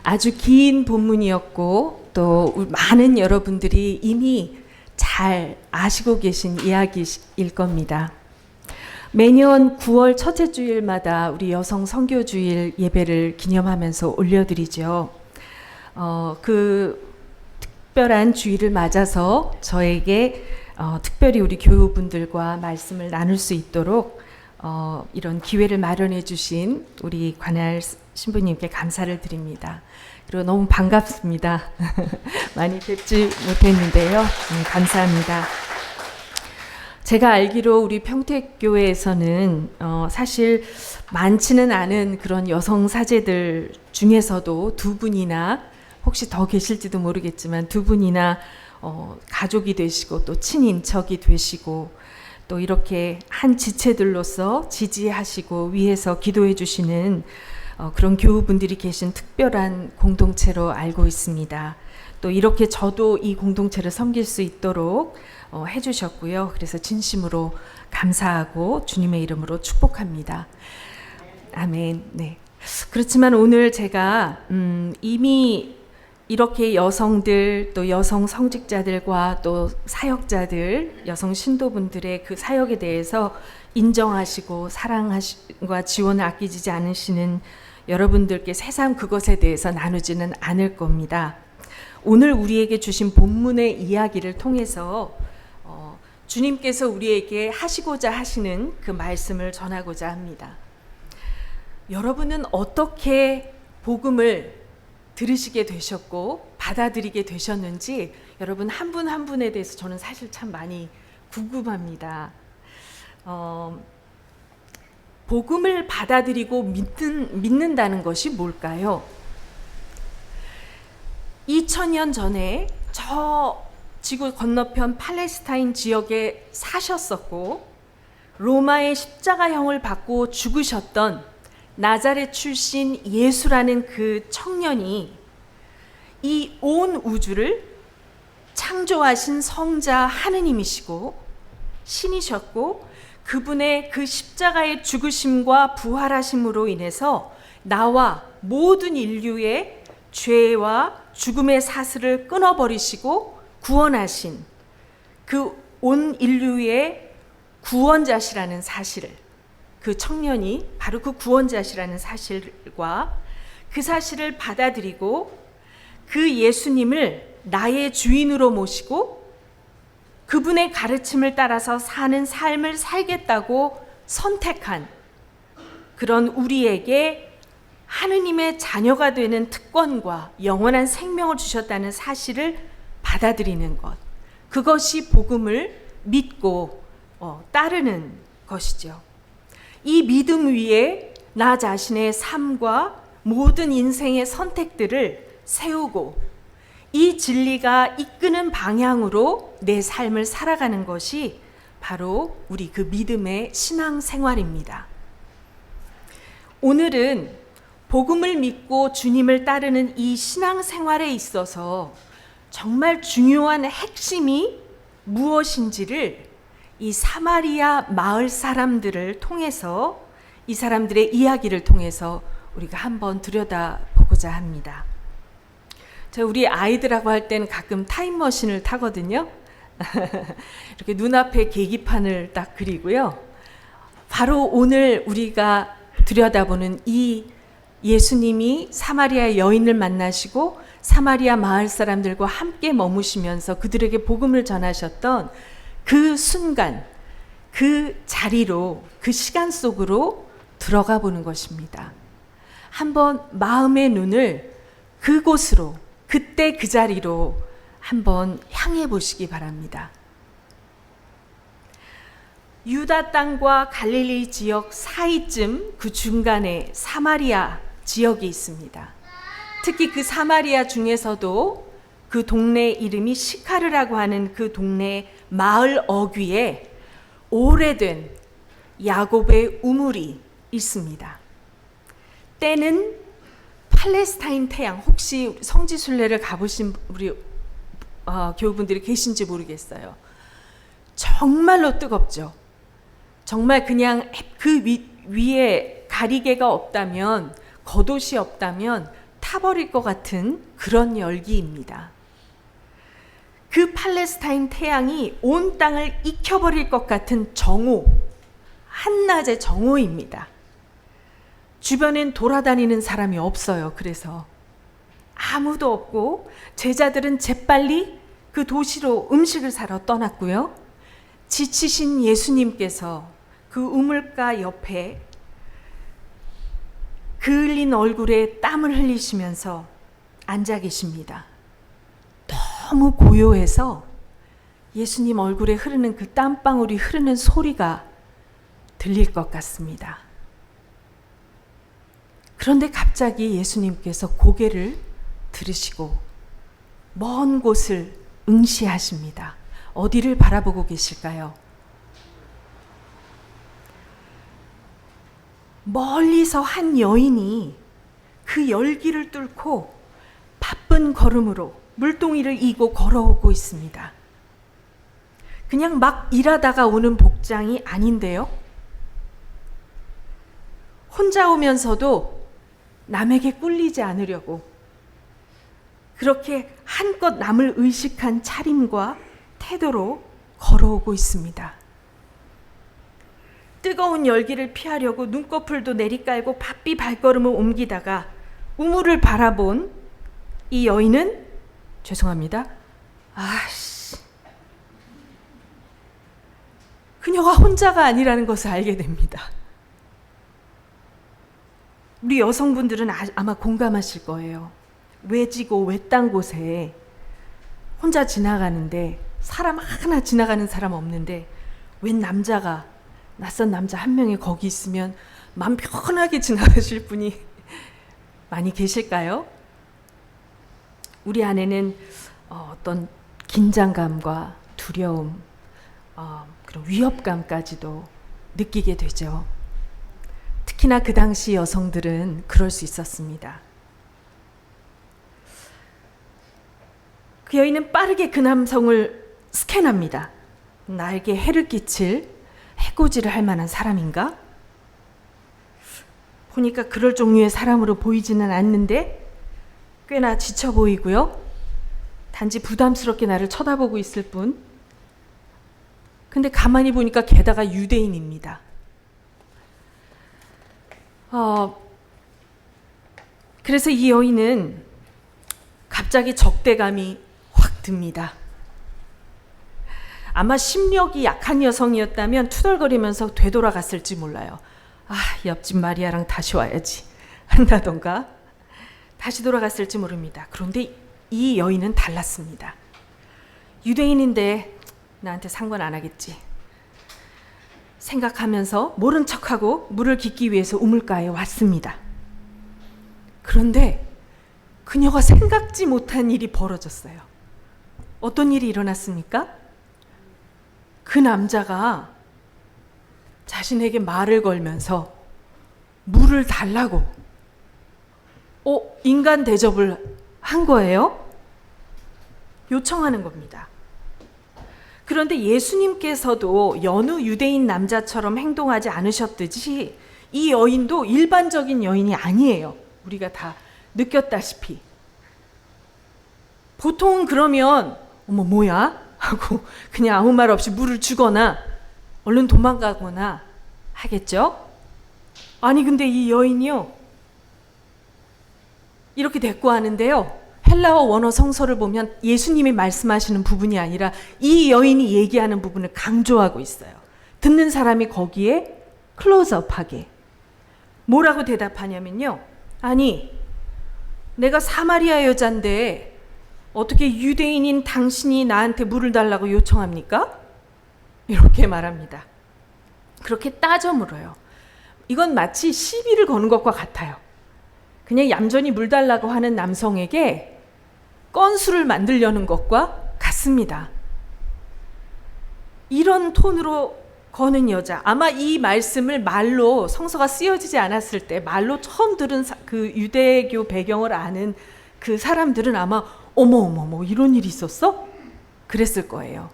아주 긴 본문이었고 또 많은 여러분들이 이미 잘 아시고 계신 이야기일 겁니다. 매년 9월 첫째 주일마다 우리 여성 선교주일 예배를 기념하면서 올려드리죠. 그 특별한 주일을 맞아서 저에게 특별히 우리 교우분들과 말씀을 나눌 수 있도록 이런 기회를 마련해 주신 우리 관할 신부님께 감사를 드립니다. 그리고 너무 반갑습니다. 많이 뵙지 못했는데요. 감사합니다. 제가 알기로 우리 평택교회에서는 사실 많지는 않은 그런 여성 사제들 중에서도 두 분이나 혹시 더 계실지도 모르겠지만 두 분이나 가족이 되시고 또 친인척이 되시고 또 이렇게 한 지체들로서 지지하시고 위해서 기도해 주시는 그런 교우분들이 계신 특별한 공동체로 알고 있습니다. 또 이렇게 저도 이 공동체를 섬길 수 있도록 해주셨고요. 그래서 진심으로 감사하고 주님의 이름으로 축복합니다. 아멘. 네. 그렇지만 오늘 제가 이미 이렇게 여성들 또 여성 성직자들과 또 사역자들 여성 신도분들의 그 사역에 대해서 인정하시고 사랑과 지원을 아끼지 않으시는 여러분들께 새삼 그것에 대해서 나누지는 않을 겁니다. 오늘 우리에게 주신 본문의 이야기를 통해서 주님께서 우리에게 하시고자 하시는 그 말씀을 전하고자 합니다. 여러분은 어떻게 복음을 들으시게 되셨고 받아들이게 되셨는지 여러분 한 분 한 분에 대해서 저는 사실 참 많이 궁금합니다. 복음을 받아들이고 믿는다는 것이 뭘까요? 2000년 전에 저 지구 건너편 팔레스타인 지역에 사셨었고 로마의 십자가형을 받고 죽으셨던 나자렛 출신 예수라는 그 청년이 이 온 우주를 창조하신 성자 하느님이시고 신이셨고 그분의 그 십자가의 죽으심과 부활하심으로 인해서 나와 모든 인류의 죄와 죽음의 사슬을 끊어버리시고 구원하신 그 온 인류의 구원자시라는 사실을 그 청년이 바로 그 구원자시라는 사실과 그 사실을 받아들이고 그 예수님을 나의 주인으로 모시고 그분의 가르침을 따라서 사는 삶을 살겠다고 선택한 그런 우리에게 하느님의 자녀가 되는 특권과 영원한 생명을 주셨다는 사실을 받아들이는 것, 그것이 복음을 믿고 따르는 것이죠. 이 믿음 위에 나 자신의 삶과 모든 인생의 선택들을 세우고 이 진리가 이끄는 방향으로 내 삶을 살아가는 것이 바로 우리 그 믿음의 신앙생활입니다. 오늘은 복음을 믿고 주님을 따르는 이 신앙생활에 있어서 정말 중요한 핵심이 무엇인지를 이 사마리아 마을 사람들을 통해서 이 사람들의 이야기를 통해서 우리가 한번 들여다보고자 합니다. 우리 아이들하고 할 때는 가끔 타임머신을 타거든요. 이렇게 눈앞에 계기판을 딱 그리고요. 바로 오늘 우리가 들여다보는 이 예수님이 사마리아 여인을 만나시고 사마리아 마을 사람들과 함께 머무시면서 그들에게 복음을 전하셨던 그 순간, 그 자리로, 그 시간 속으로 들어가 보는 것입니다. 한번 마음의 눈을 그곳으로, 그때 그 자리로 한번 향해 보시기 바랍니다. 유다 땅과 갈릴리 지역 사이쯤 그 중간에 사마리아 지역이 있습니다. 특히 그 사마리아 중에서도 그 동네 이름이 시카르라고 하는 그 동네 마을 어귀에 오래된 야곱의 우물이 있습니다. 때는 팔레스타인 태양, 혹시 성지순례를 가보신 우리 교우분들이 계신지 모르겠어요. 정말로 뜨겁죠. 정말 그냥 그 위에 가리개가 없다면, 겉옷이 없다면 다 타버릴 것 같은 그런 열기입니다. 그 팔레스타인 태양이 온 땅을 익혀버릴 것 같은 정오, 한낮의 정오입니다. 주변엔 돌아다니는 사람이 없어요. 그래서 아무도 없고 제자들은 재빨리 그 도시로 음식을 사러 떠났고요. 지치신 예수님께서 그 우물가 옆에 그을린 얼굴에 땀을 흘리시면서 앉아 계십니다. 너무 고요해서 예수님 얼굴에 흐르는 그 땀방울이 흐르는 소리가 들릴 것 같습니다. 그런데 갑자기 예수님께서 고개를 들으시고 먼 곳을 응시하십니다. 어디를 바라보고 계실까요? 멀리서 한 여인이 그 열기를 뚫고 바쁜 걸음으로 물동이를 이고 걸어오고 있습니다. 그냥 막 일하다가 오는 복장이 아닌데요. 혼자 오면서도 남에게 꿀리지 않으려고 그렇게 한껏 남을 의식한 차림과 태도로 걸어오고 있습니다. 뜨거운 열기를 피하려고 눈꺼풀도 내리깔고 바삐 발걸음을 옮기다가 우물을 바라본 이 여인은 죄송합니다. 그녀가 혼자가 아니라는 것을 알게 됩니다. 우리 여성분들은 아마 공감하실 거예요. 외지고 외딴 곳에 혼자 지나가는데 사람 하나 지나가는 사람 없는데 웬 남자가 낯선 남자 한 명이 거기 있으면 마음 편하게 지나가실 분이 많이 계실까요? 우리 안에는 어떤 긴장감과 두려움, 그런 위협감까지도 느끼게 되죠. 특히나 그 당시 여성들은 그럴 수 있었습니다. 그 여인은 빠르게 그 남성을 스캔합니다. 나에게 해를 끼칠 해코지를 할 만한 사람인가? 보니까 그럴 종류의 사람으로 보이지는 않는데 꽤나 지쳐 보이고요. 단지 부담스럽게 나를 쳐다보고 있을 뿐. 근데 가만히 보니까 게다가 유대인입니다. 그래서 이 여인은 갑자기 적대감이 확 듭니다. 아마 심력이 약한 여성이었다면 투덜거리면서 되돌아갔을지 몰라요. 옆집 마리아랑 다시 와야지 한다던가 다시 돌아갔을지 모릅니다. 그런데 이 여인은 달랐습니다. 유대인인데 나한테 상관 안 하겠지 생각하면서 모른 척하고 물을 깃기 위해서 우물가에 왔습니다. 그런데 그녀가 생각지 못한 일이 벌어졌어요. 어떤 일이 일어났습니까? 그 남자가 자신에게 말을 걸면서 물을 달라고 인간 대접을 한 거예요. 요청하는 겁니다. 그런데 예수님께서도 여느 유대인 남자처럼 행동하지 않으셨듯이 이 여인도 일반적인 여인이 아니에요. 우리가 다 느꼈다시피. 보통은 그러면 뭐야? 하고 그냥 아무 말 없이 물을 주거나 얼른 도망가거나 하겠죠? 아니 근데 이 여인이요 이렇게 대꾸하는데요. 헬라어 원어 성서를 보면 예수님이 말씀하시는 부분이 아니라 이 여인이 얘기하는 부분을 강조하고 있어요. 듣는 사람이 거기에 클로즈업하게. 뭐라고 대답하냐면요. 아니 내가 사마리아 여잔데 어떻게 유대인인 당신이 나한테 물을 달라고 요청합니까? 이렇게 말합니다. 그렇게 따져 물어요. 이건 마치 시비를 거는 것과 같아요. 그냥 얌전히 물 달라고 하는 남성에게 건수를 만들려는 것과 같습니다. 이런 톤으로 거는 여자, 아마 이 말씀을 말로 성서가 쓰여지지 않았을 때 말로 처음 들은 그 유대교 배경을 아는 그 사람들은 아마 어머 이런 일이 있었어? 그랬을 거예요.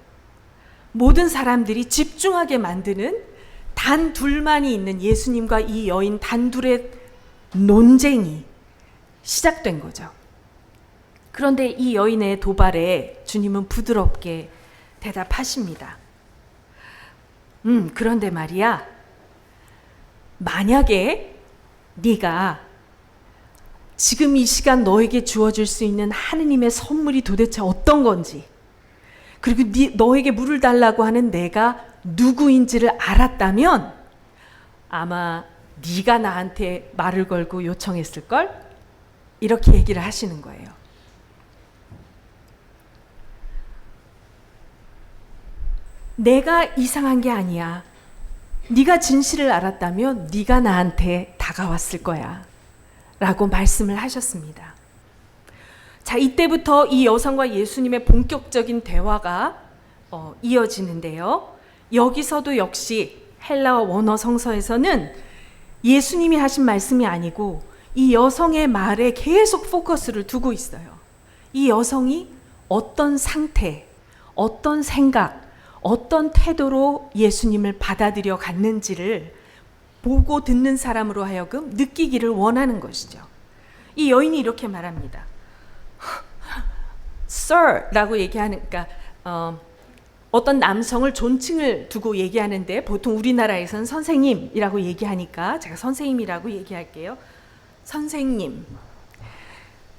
모든 사람들이 집중하게 만드는 단 둘만이 있는 예수님과 이 여인 단둘의 논쟁이 시작된 거죠. 그런데 이 여인의 도발에 주님은 부드럽게 대답하십니다. 그런데 말이야, 만약에 네가 지금 이 시간 너에게 주어질 수 있는 하느님의 선물이 도대체 어떤 건지, 그리고 너에게 물을 달라고 하는 내가 누구인지를 알았다면 아마 네가 나한테 말을 걸고 요청했을걸? 이렇게 얘기를 하시는 거예요. 내가 이상한 게 아니야. 네가 진실을 알았다면 네가 나한테 다가왔을 거야. 라고 말씀을 하셨습니다. 자, 이때부터 이 여성과 예수님의 본격적인 대화가 이어지는데요. 여기서도 역시 헬라어 원어 성서에서는 예수님이 하신 말씀이 아니고 이 여성의 말에 계속 포커스를 두고 있어요. 이 여성이 어떤 상태, 어떤 생각, 어떤 태도로 예수님을 받아들여 갔는지를 보고 듣는 사람으로 하여금 느끼기를 원하는 것이죠. 이 여인이 이렇게 말합니다. Sir라고 얘기하니까 어떤 남성을 존칭을 두고 얘기하는데 보통 우리나라에서는 선생님이라고 얘기하니까 제가 선생님이라고 얘기할게요. 선생님,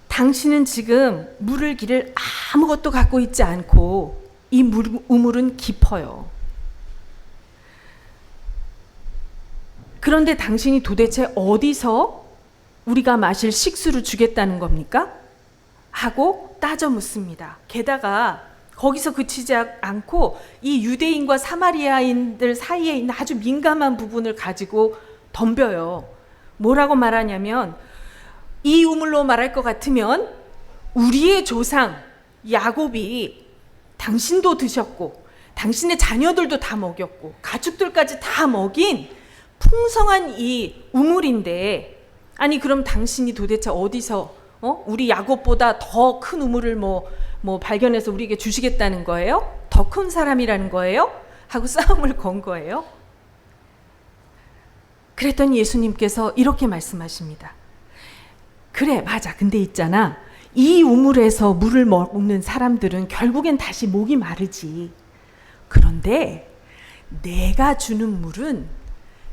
당신은 지금 물을 길을 아무것도 갖고 있지 않고 이 우물은 깊어요. 그런데 당신이 도대체 어디서 우리가 마실 식수를 주겠다는 겁니까? 하고 따져 묻습니다. 게다가 거기서 그치지 않고 이 유대인과 사마리아인들 사이에 있는 아주 민감한 부분을 가지고 덤벼요. 뭐라고 말하냐면 이 우물로 말할 것 같으면 우리의 조상 야곱이 당신도 드셨고 당신의 자녀들도 다 먹였고 가축들까지 다 먹인 풍성한 이 우물인데, 아니 그럼 당신이 도대체 어디서 우리 야곱보다 더 큰 우물을 뭐 발견해서 우리에게 주시겠다는 거예요? 더 큰 사람이라는 거예요? 하고 싸움을 건 거예요. 그랬더니 예수님께서 이렇게 말씀하십니다. 그래, 맞아. 근데 있잖아, 이 우물에서 물을 먹는 사람들은 결국엔 다시 목이 마르지. 그런데 내가 주는 물은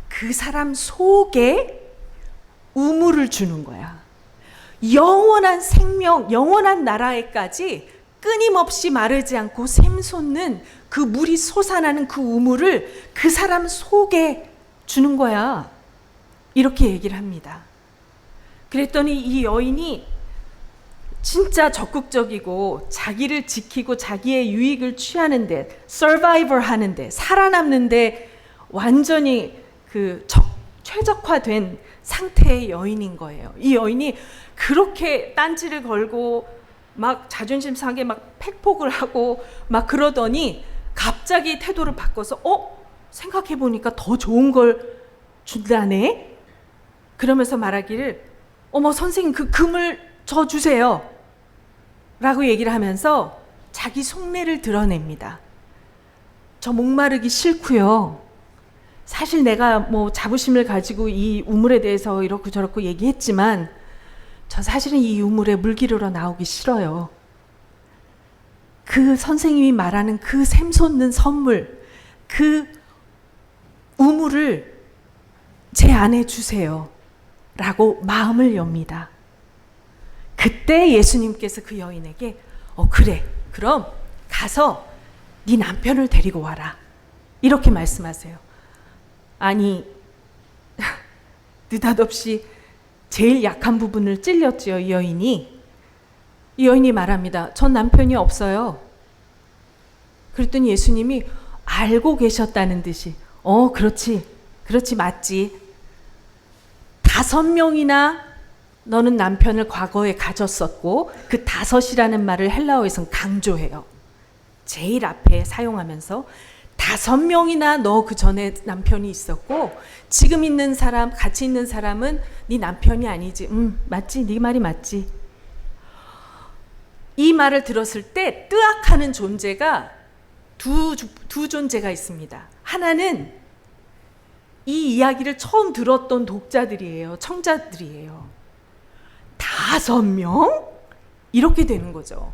그 사람 속에 우물을 주는 거야. 영원한 생명, 영원한 나라에까지 끊임없이 마르지 않고 샘솟는 그 물이 솟아나는 그 우물을 그 사람 속에 주는 거야. 이렇게 얘기를 합니다. 그랬더니 이 여인이 진짜 적극적이고 자기를 지키고 자기의 유익을 취하는데, 서바이벌 하는데, 살아남는데 완전히 최적화된 상태의 여인인 거예요. 이 여인이 그렇게 딴지를 걸고 막 자존심 상하게 막 팩폭을 하고 막 그러더니 갑자기 태도를 바꿔서 생각해 보니까 더 좋은 걸 준다네. 그러면서 말하기를, 어머 선생님, 그 금을 저 주세요 라고 얘기를 하면서 자기 속내를 드러냅니다. 저 목마르기 싫고요. 사실 내가 뭐 자부심을 가지고 이 우물에 대해서 이렇고 저렇고 얘기했지만 저 사실은 이 우물에 물기르러 나오기 싫어요. 그 선생님이 말하는 그 샘솟는 선물, 그 우물을 제 안에 주세요 라고 마음을 엽니다. 그때 예수님께서 그 여인에게 그래, 그럼 가서 네 남편을 데리고 와라 이렇게 말씀하세요. 아니, 느닷없이 제일 약한 부분을 찔렸지요. 이 여인이 말합니다. 전 남편이 없어요. 그랬더니 예수님이 알고 계셨다는 듯이 그렇지 맞지. 5명이나 너는 남편을 과거에 가졌었고, 그 5이라는 말을 헬라어에서는 강조해요. 제일 앞에 사용하면서 5명이나 너 그 전에 남편이 있었고, 지금 있는 사람, 같이 있는 사람은 네 남편이 아니지. 맞지, 네 말이 맞지. 이 말을 들었을 때 뜨악하는 존재가 두 존재가 있습니다. 하나는 이 이야기를 처음 들었던 독자들이에요. 청자들이에요. 다 5명? 이렇게 되는 거죠.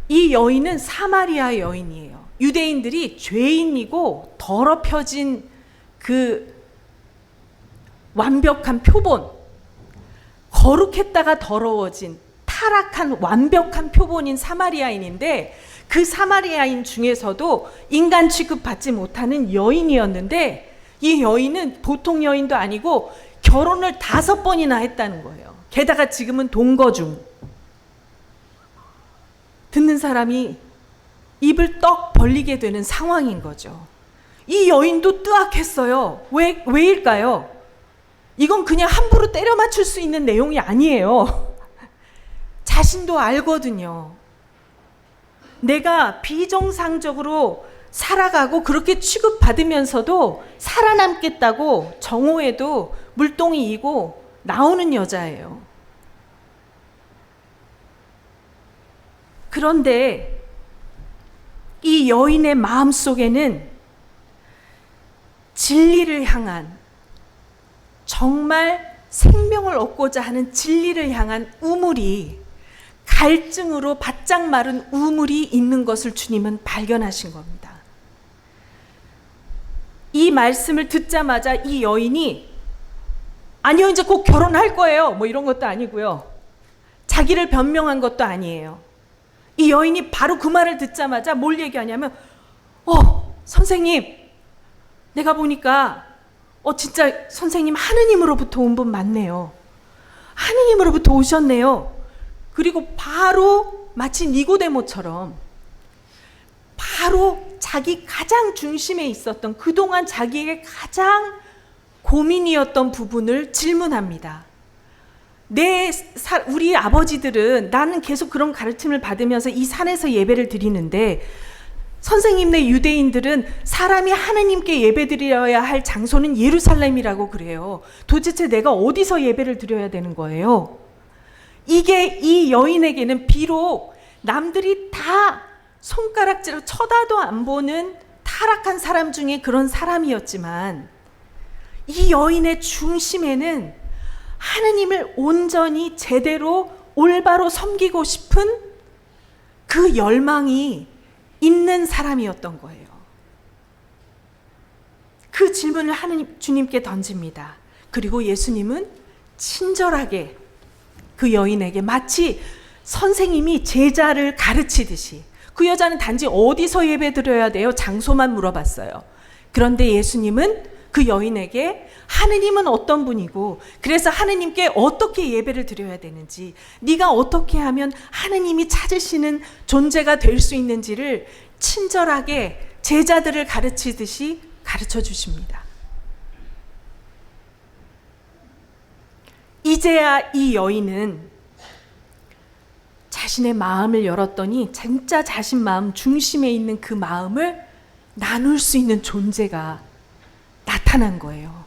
이 여인은 사마리아 여인이에요. 유대인들이 죄인이고 더럽혀진 그 완벽한 표본, 거룩했다가 더러워진 타락한 완벽한 표본인 사마리아인인데, 그 사마리아인 중에서도 인간 취급받지 못하는 여인이었는데, 이 여인은 보통 여인도 아니고 결혼을 5번이나 했다는 거예요. 게다가 지금은 동거 중. 듣는 사람이 입을 떡 벌리게 되는 상황인 거죠. 이 여인도 뜨악했어요. 왜일까요? 이건 그냥 함부로 때려 맞출 수 있는 내용이 아니에요. 자신도 알거든요. 내가 비정상적으로 살아가고 그렇게 취급받으면서도 살아남겠다고 정오에도 물동이 이고 나오는 여자예요. 그런데 이 여인의 마음속에는 진리를 향한, 정말 생명을 얻고자 하는 진리를 향한 우물이, 갈증으로 바짝 마른 우물이 있는 것을 주님은 발견하신 겁니다. 이 말씀을 듣자마자 이 여인이 아니요, 이제 곧 결혼할 거예요, 뭐 이런 것도 아니고요. 자기를 변명한 것도 아니에요. 이 여인이 바로 그 말을 듣자마자 뭘 얘기하냐면, 선생님, 내가 보니까 진짜 선생님 하느님으로부터 온 분 맞네요. 하느님으로부터 오셨네요. 그리고 바로 마치 니고데모처럼 바로 자기 가장 중심에 있었던, 그동안 자기에게 가장 고민이었던 부분을 질문합니다. 우리 아버지들은, 나는 계속 그런 가르침을 받으면서 이 산에서 예배를 드리는데, 선생님네 유대인들은 사람이 하느님께 예배드려야 할 장소는 예루살렘이라고 그래요. 도대체 내가 어디서 예배를 드려야 되는 거예요? 이게 이 여인에게는 비록 남들이 다 손가락질로 쳐다도 안 보는 타락한 사람 중에 그런 사람이었지만, 이 여인의 중심에는 하느님을 온전히 제대로 올바로 섬기고 싶은 그 열망이 있는 사람이었던 거예요. 그 질문을 주님께 던집니다. 그리고 예수님은 친절하게 그 여인에게 마치 선생님이 제자를 가르치듯이, 그 여자는 단지 어디서 예배 드려야 돼요? 장소만 물어봤어요. 그런데 예수님은 그 여인에게 하느님은 어떤 분이고, 그래서 하느님께 어떻게 예배를 드려야 되는지, 네가 어떻게 하면 하느님이 찾으시는 존재가 될 수 있는지를 친절하게 제자들을 가르치듯이 가르쳐 주십니다. 이제야 이 여인은 자신의 마음을 열었더니 진짜 자신 마음 중심에 있는 그 마음을 나눌 수 있는 존재가 나타난 거예요.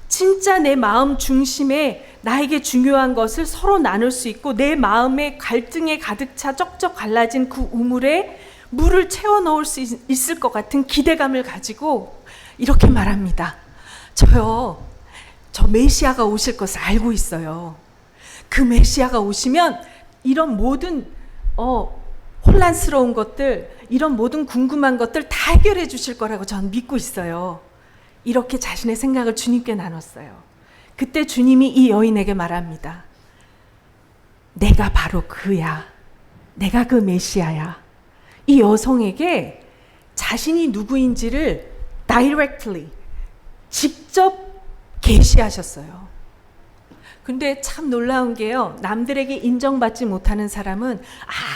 진짜 내 마음 중심에 나에게 중요한 것을 서로 나눌 수 있고, 내 마음의 갈등에 가득 차 쩍쩍 갈라진 그 우물에 물을 채워 넣을 수 있을 것 같은 기대감을 가지고 이렇게 말합니다. 저 메시아가 오실 것을 알고 있어요. 그 메시아가 오시면 이런 모든 혼란스러운 것들, 이런 모든 궁금한 것들 다 해결해 주실 거라고 저는 믿고 있어요. 이렇게 자신의 생각을 주님께 나눴어요. 그때 주님이 이 여인에게 말합니다. 내가 바로 그야. 내가 그 메시아야. 이 여성에게 자신이 누구인지를 directly, 직접 계시하셨어요. 근데 참 놀라운 게요, 남들에게 인정받지 못하는 사람은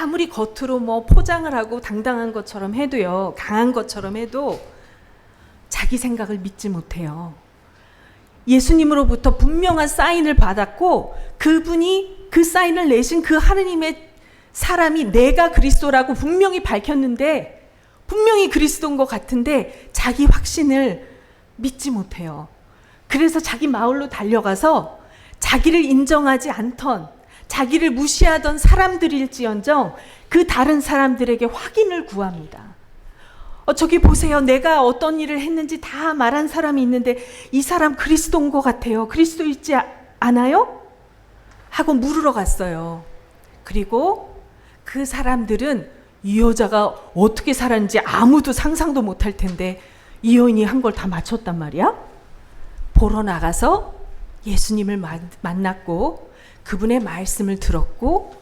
아무리 겉으로 뭐 포장을 하고 당당한 것처럼 해도요, 강한 것처럼 해도 자기 생각을 믿지 못해요. 예수님으로부터 분명한 사인을 받았고, 그분이 그 사인을 내신 그 하느님의 사람이 내가 그리스도라고 분명히 밝혔는데, 분명히 그리스도인 것 같은데 자기 확신을 믿지 못해요. 그래서 자기 마을로 달려가서 자기를 인정하지 않던, 자기를 무시하던 사람들일지언정 그 다른 사람들에게 확인을 구합니다. 저기 보세요. 내가 어떤 일을 했는지 다 말한 사람이 있는데 이 사람 그리스도인 것 같아요. 그리스도일지 아나요? 하고 물으러 갔어요. 그리고 그 사람들은 이 여자가 어떻게 살았는지 아무도 상상도 못할 텐데 이 여인이 한 걸 다 맞췄단 말이야. 보러 나가서 예수님을 만났고 그분의 말씀을 들었고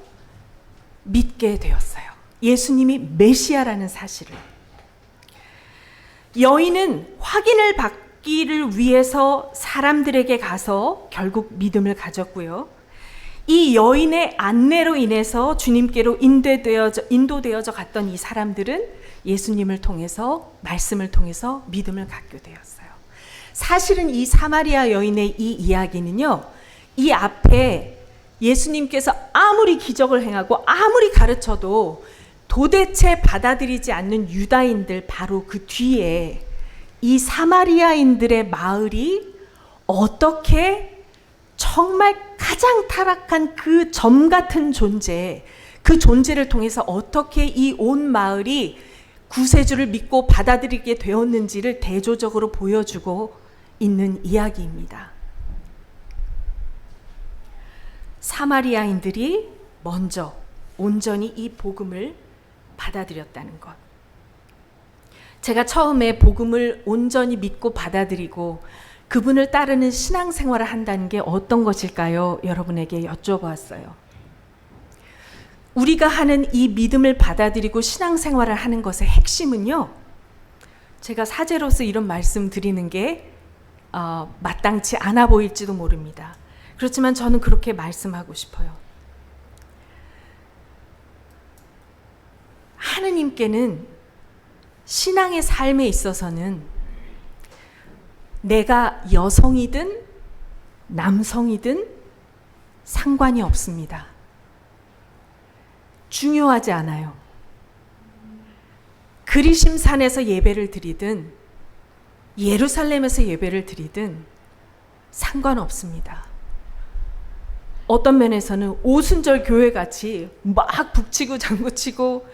믿게 되었어요. 예수님이 메시아라는 사실을. 여인은 확인을 받기를 위해서 사람들에게 가서 결국 믿음을 가졌고요. 이 여인의 안내로 인해서 주님께로 인도되어져 갔던 이 사람들은 예수님을 통해서, 말씀을 통해서 믿음을 갖게 되었어요. 사실은 이 사마리아 여인의 이 이야기는요, 이 앞에 예수님께서 아무리 기적을 행하고 아무리 가르쳐도 도대체 받아들이지 않는 유다인들, 바로 그 뒤에 이 사마리아인들의 마을이 어떻게 정말 가장 타락한 그 점 같은 존재, 그 존재를 통해서 어떻게 이 온 마을이 구세주를 믿고 받아들이게 되었는지를 대조적으로 보여주고 있는 이야기입니다. 사마리아인들이 먼저 온전히 이 복음을 받아들였다는 것. 제가 처음에 복음을 온전히 믿고 받아들이고 그분을 따르는 신앙생활을 한다는 게 어떤 것일까요? 여러분에게 여쭤보았어요. 우리가 하는 이 믿음을 받아들이고 신앙생활을 하는 것의 핵심은요, 제가 사제로서 이런 말씀 드리는 게 마땅치 않아 보일지도 모릅니다. 그렇지만 저는 그렇게 말씀하고 싶어요. 하느님께는 신앙의 삶에 있어서는 내가 여성이든 남성이든 상관이 없습니다. 중요하지 않아요. 그리심산에서 예배를 드리든 예루살렘에서 예배를 드리든 상관없습니다. 어떤 면에서는 오순절 교회같이 막 북치고 장구치고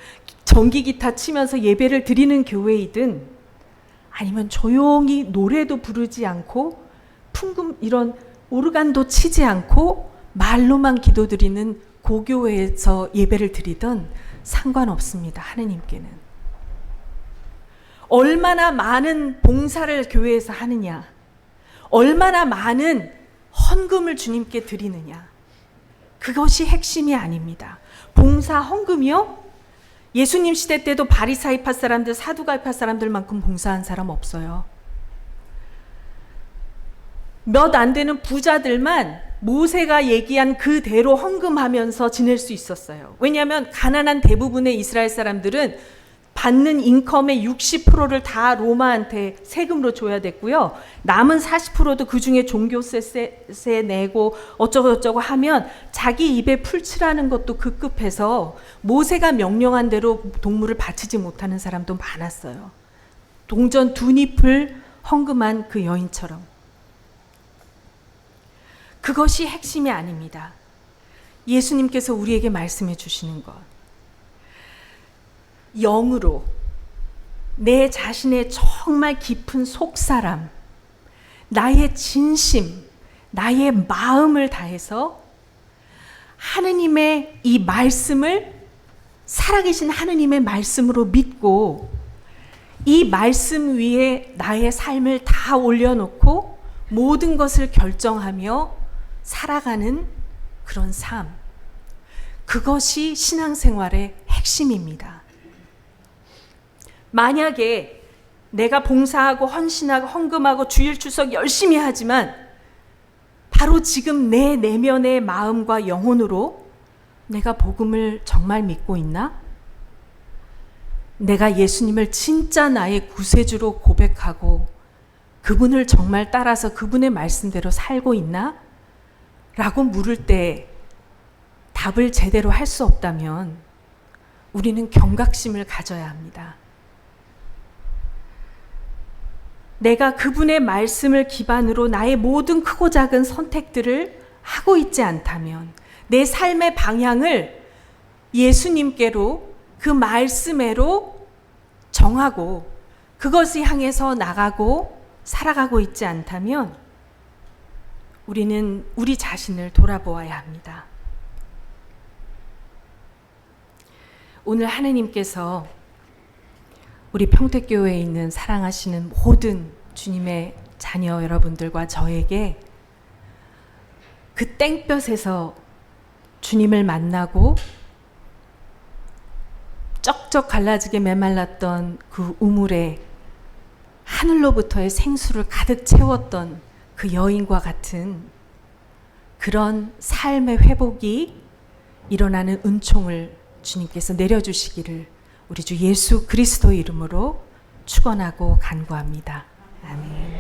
전기기타 치면서 예배를 드리는 교회이든 아니면 조용히 노래도 부르지 않고 이런 오르간도 치지 않고 말로만 기도드리는 고교회에서 예배를 드리던 상관없습니다. 하느님께는. 얼마나 많은 봉사를 교회에서 하느냐, 얼마나 많은 헌금을 주님께 드리느냐, 그것이 핵심이 아닙니다. 봉사 헌금이요? 예수님 시대 때도 바리사이파 사람들, 사두가이파 사람들만큼 봉사한 사람 없어요. 몇 안 되는 부자들만 모세가 얘기한 그대로 헌금하면서 지낼 수 있었어요. 왜냐하면 가난한 대부분의 이스라엘 사람들은 받는 인컴의 60%를 다 로마한테 세금으로 줘야 됐고요. 남은 40%도 그 중에 종교세 내고 어쩌고 하면 자기 입에 풀칠하는 것도 급급해서 모세가 명령한 대로 동물을 바치지 못하는 사람도 많았어요. 동전 2잎을 헌금한 그 여인처럼. 그것이 핵심이 아닙니다. 예수님께서 우리에게 말씀해 주시는 것. 영으로 내 자신의 정말 깊은 속사람, 나의 진심, 나의 마음을 다해서 하느님의 이 말씀을 살아계신 하느님의 말씀으로 믿고 이 말씀 위에 나의 삶을 다 올려놓고 모든 것을 결정하며 살아가는 그런 삶, 그것이 신앙생활의 핵심입니다. 만약에 내가 봉사하고 헌신하고 헌금하고 주일 추석 열심히 하지만 바로 지금 내 내면의 마음과 영혼으로 내가 복음을 정말 믿고 있나? 내가 예수님을 진짜 나의 구세주로 고백하고 그분을 정말 따라서 그분의 말씀대로 살고 있나? 라고 물을 때 답을 제대로 할 수 없다면 우리는 경각심을 가져야 합니다. 내가 그분의 말씀을 기반으로 나의 모든 크고 작은 선택들을 하고 있지 않다면 내 삶의 방향을 예수님께로 그 말씀으로 정하고 그것을 향해서 나가고 살아가고 있지 않다면 우리는 우리 자신을 돌아보아야 합니다. 오늘 하느님께서 우리 평택교회에 있는 사랑하시는 모든 주님의 자녀 여러분들과 저에게 그 땡볕에서 주님을 만나고 쩍쩍 갈라지게 메말랐던 그 우물에 하늘로부터의 생수를 가득 채웠던 그 여인과 같은 그런 삶의 회복이 일어나는 은총을 주님께서 내려주시기를 우리 주 예수 그리스도 이름으로 축원하고 간구합니다. 아멘.